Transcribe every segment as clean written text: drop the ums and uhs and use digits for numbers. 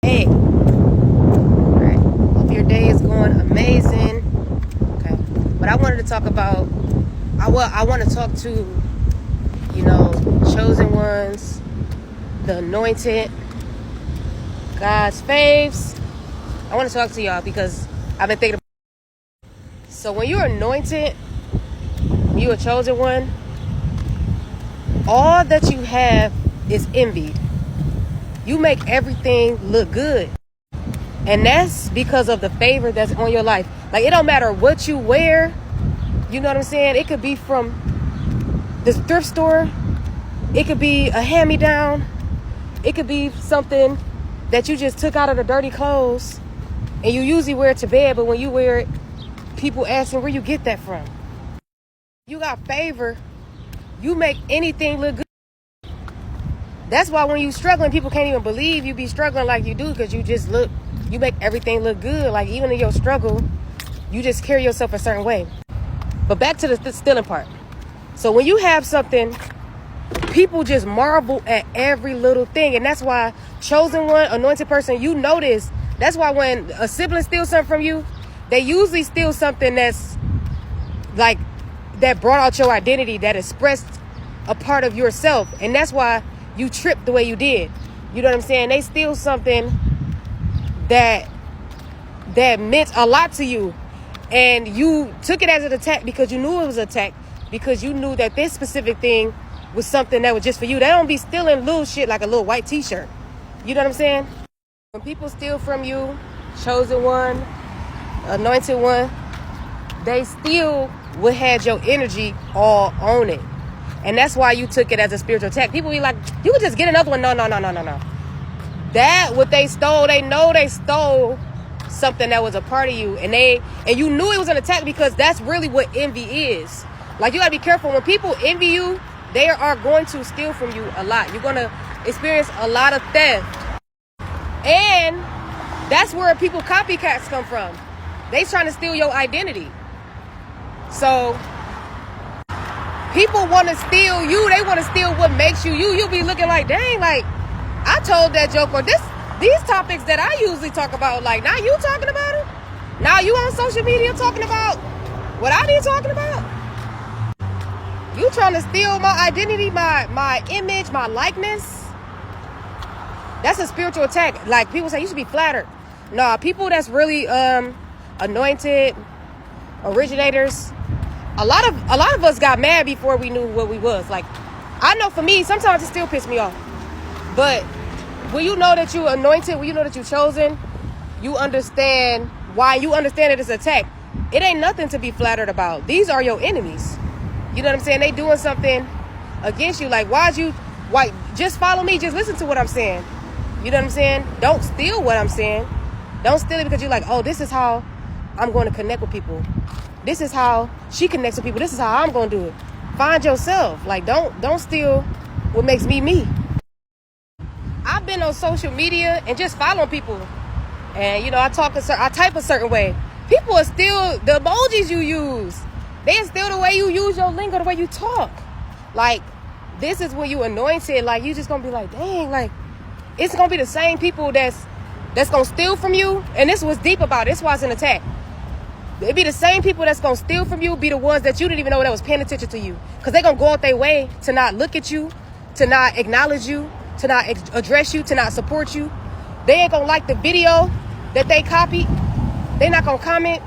day. All right. Hope your day is going amazing. Okay. But I wanted to talk about, I want to talk to, chosen ones, the anointed, God's faves. I want to talk to y'all because I've been thinking about. So when you're anointed, when you're a chosen one, all that you have is envied. You make everything look good. And that's because of the favor that's on your life. Like, it don't matter what you wear. You know what I'm saying? It could be from the thrift store. It could be a hand-me-down. It could be something that you just took out of the dirty clothes. And you usually wear it to bed, but when you wear it, people asking where you get that from. You got favor. You make anything look good. That's why when you struggling, people can't even believe you be struggling like you do, because you make everything look good. Like, even in your struggle, you just carry yourself a certain way. But back to the stealing part. So when you have something, people just marvel at every little thing. And that's why chosen one, anointed person, you notice. That's why when a sibling steals something from you, they usually steal something that's like, that brought out your identity, that expressed a part of yourself. And that's why you tripped the way you did. You know what I'm saying? They steal something that meant a lot to you. And you took it as an attack because you knew it was an attack. Because you knew that this specific thing was something that was just for you. They don't be stealing little shit like a little white t-shirt. You know what I'm saying? When people steal from you, chosen one, anointed one, they still would have your energy all on it. And that's why you took it as a spiritual attack. People be like, you could just get another one. No. That, what they stole, they know they stole something that was a part of you. And you knew it was an attack, because that's really what envy is. Like, you gotta be careful. When people envy you, they are going to steal from you a lot. You're gonna experience a lot of theft. And that's where people copycats come from. They trying to steal your identity. So people want to steal you. They want to steal what makes you you. You'll be looking like, dang, like, I told that joke, or these topics that I usually talk about, like, now you talking about it? Now you on social media talking about what I be talking about? You trying to steal my identity, my image, my likeness? That's a spiritual attack. Like, people say you should be flattered. Nah, people that's really anointed, originators, a lot of us got mad before we knew what we was. Like, I know for me, sometimes it still pisses me off. But when you know that you anointed, when you know that you chosen, you understand why. You understand that it's an attack. It ain't nothing to be flattered about. These are your enemies. You know what I'm saying? They doing something against you. Like, why just follow me, just listen to what I'm saying. You know what I'm saying? Don't steal what I'm saying. Don't steal it because you're like, oh, this is how I'm going to connect with people. This is how she connects with people. This is how I'm going to do it. Find yourself. Like, don't steal what makes me me. I've been on social media and just following people. And, I type a certain way. People are still the emojis you use. They're still the way you use your lingo, the way you talk. Like, this is when you anointed. Like, you just going to be like, dang, like, it's going to be the same people that's going to steal from you. And this was deep about it. This was an attack. It be the same people that's going to steal from you, be the ones that you didn't even know that was paying attention to you. Because they're going to go out their way to not look at you, to not acknowledge you, to not address you, to not support you. They ain't going to like the video that they copied. They're not going to comment.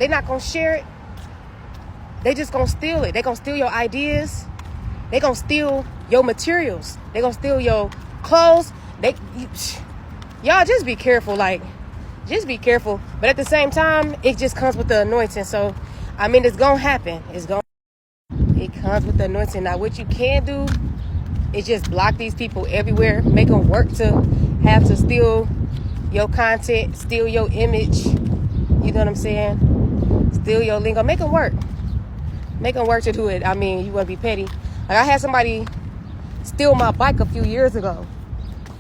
They're not going to share it. They just going to steal it. They're going to steal your ideas. They're going to steal your materials. They're going to steal your clothes. Y'all just be careful. Like, just be careful. But at the same time, it just comes with the anointing. So, I mean, it's going to happen. It comes with the anointing. Now, what you can do is just block these people everywhere. Make them work to have to steal your content, steal your image. You know what I'm saying? Steal your lingo. Make them work. Make them work to do it. I mean, you want to be petty. Like, I had somebody steal my bike a few years ago.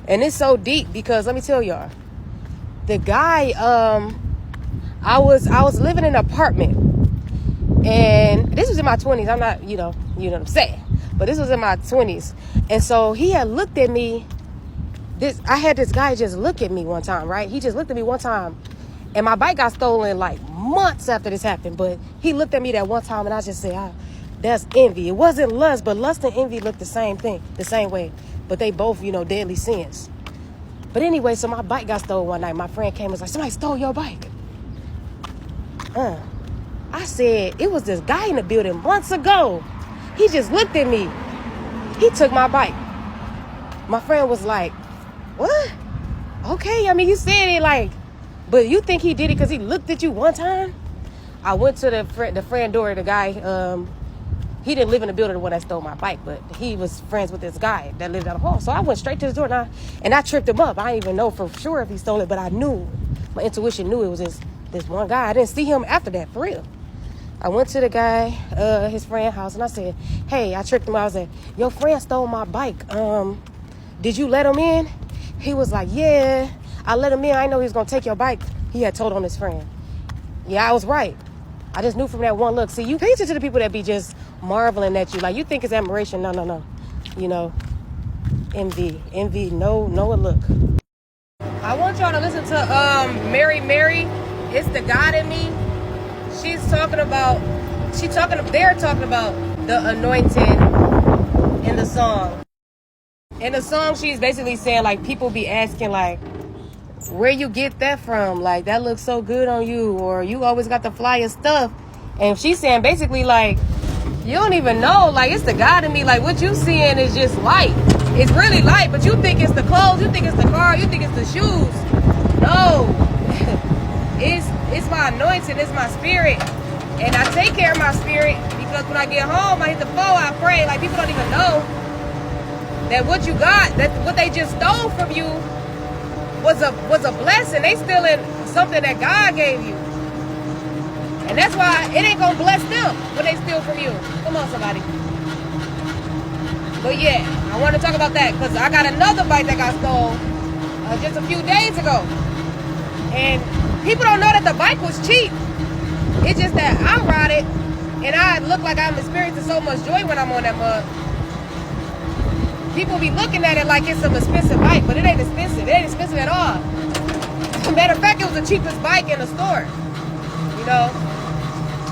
And it's so deep because, let me tell y'all. The guy, I was living in an apartment, and this was in my 20s. I'm not, you know what I'm saying, but this was in my 20s. And so he had looked at me I had this guy just look at me one time, right? He just looked at me one time, and my bike got stolen like months after this happened. But he looked at me that one time, and I just said, that's envy. It wasn't lust, but lust and envy look the same thing, the same way. But they both, deadly sins. But anyway, so my bike got stolen one night. My friend came and was like, somebody stole your bike. I said, it was this guy in the building months ago. He just looked at me. He took my bike. My friend was like, what? Okay, I mean, you said it like, but you think he did it because he looked at you one time? I went to the friend door, the guy, he didn't live in the building, the one that stole my bike, but he was friends with this guy that lived down the hall. So I went straight to the door and I tripped him up. I didn't even know for sure if he stole it, but I knew, my intuition knew it was this one guy. I didn't see him after that, for real. I went to the guy, his friend's house, and I said, hey, I tricked him out. I said, your friend stole my bike. Did you let him in? He was like, yeah, I let him in. I didn't know he was going to take your bike. He had told on his friend. Yeah, I was right. I just knew from that one look. See, you pay attention to the people that be just marveling at you. Like, you think it's admiration. No. Envy. No, a look. I want y'all to listen to Mary. It's the God in me. They're talking about the anointing in the song. In the song, she's basically saying, like, people be asking, like, where you get that from? Like, that looks so good on you, or you always got the flyest stuff. And she's saying basically, like, you don't even know, like, it's the God in me. Like, what you seeing is just light. It's really light, but you think it's the clothes, you think it's the car, you think it's the shoes. No. It's my anointing, it's my spirit. And I take care of my spirit because when I get home, I hit the phone, I pray. Like, people don't even know that what you got, that what they just stole from you was a blessing. They stealing something that God gave you. And that's why it ain't gonna bless them when they steal from you. Come on, somebody. But yeah, I want to talk about that because I got another bike that got stole just a few days ago. And people don't know that the bike was cheap. It's just that I ride it and I look like I'm experiencing so much joy when I'm on that mug. People be looking at it like it's some expensive bike, but it ain't expensive. It ain't expensive at all. Matter of fact, it was the cheapest bike in the store.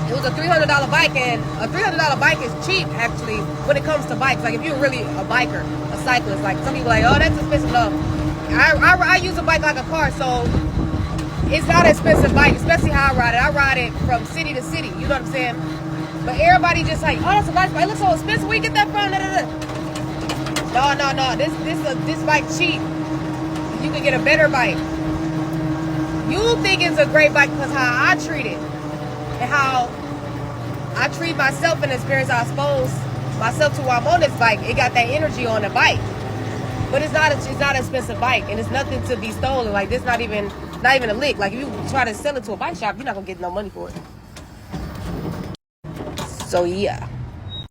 It was a $300 bike, and a $300 bike is cheap, actually, when it comes to bikes. Like, if you're really a biker, a cyclist, like, some people are like, oh, that's expensive. No. I use a bike like a car, so it's not an expensive bike, especially how I ride it. I ride it from city to city, you know what I'm saying? But everybody just like, oh, that's a nice bike. It looks so expensive. Where you get that from? No. This bike cheap. You can get a better bike. You think it's a great bike because how I treat it and how I treat myself and the experience I expose myself to while I'm on this bike. It got that energy on the bike, but it's not an expensive bike, and it's nothing to be stolen. Like, this not even a lick. Like, if you try to sell it to a bike shop, you're not gonna get no money for it. So yeah.